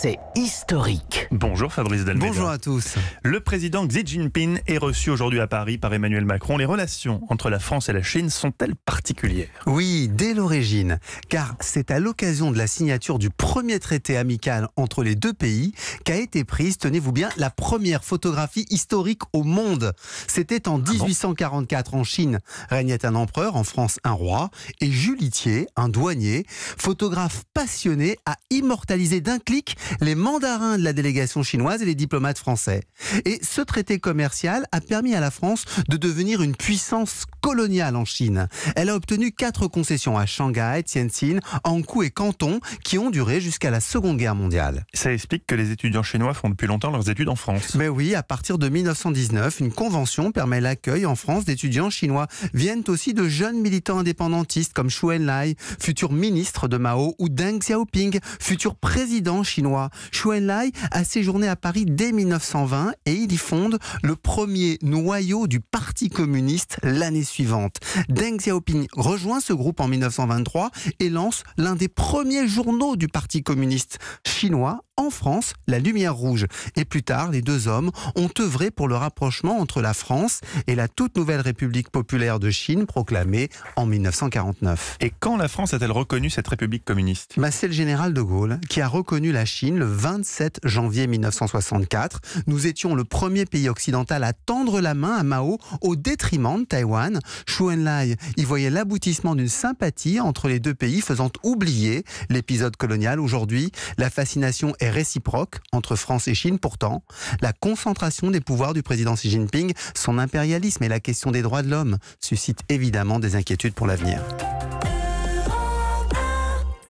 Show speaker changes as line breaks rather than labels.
c'est historique.
Bonjour Fabrice Delmeda.
Bonjour à tous.
Le président Xi Jinping est reçu aujourd'hui à Paris par Emmanuel Macron. Les relations entre la France et la Chine sont-elles particulières?
Oui, dès l'origine, car c'est à l'occasion de la signature du premier traité amical entre les deux pays qu'a été prise, tenez-vous bien, la première photographie historique au monde. C'était en 1844 en Chine, régnait un empereur, en France un roi, et Jules Itier, un douanier, photographe passionné, a immortalisé d'un clic les mandarins de la délégation chinoise et les diplomates français. Et ce traité commercial a permis à la France de devenir une puissance coloniale en Chine. Elle a obtenu 4 concessions à Shanghai, Tianjin, Hankou et Canton qui ont duré jusqu'à la Seconde Guerre mondiale.
Ça explique que les étudiants chinois font depuis longtemps leurs études en France.
Mais oui, à partir de 1919, une convention permet l'accueil en France d'étudiants chinois. Viennent aussi de jeunes militants indépendantistes comme Zhou Enlai, futur ministre de Mao, ou Deng Xiaoping, futur président chinois. Zhou Enlai a séjourné à Paris dès 1920 et il y fonde le premier noyau du Parti communiste l'année suivante. Deng Xiaoping rejoint ce groupe en 1923 et lance l'un des premiers journaux du Parti communiste chinois en France, La Lumière Rouge. Et plus tard, les deux hommes ont œuvré pour le rapprochement entre la France et la toute nouvelle République populaire de Chine, proclamée en 1949.
Et quand la France a-t-elle reconnu cette République communiste?
C'est le général de Gaulle qui a reconnu la Chine le 27 janvier 1964. Nous étions le premier pays occidental à tendre la main à Mao au détriment de Taïwan. Zhou Enlai y voyait l'aboutissement d'une sympathie entre les deux pays, faisant oublier l'épisode colonial. Aujourd'hui, la fascination est réciproque entre France et Chine. Pourtant, la concentration des pouvoirs du président Xi Jinping, son impérialisme et la question des droits de l'homme suscitent évidemment des inquiétudes pour l'avenir.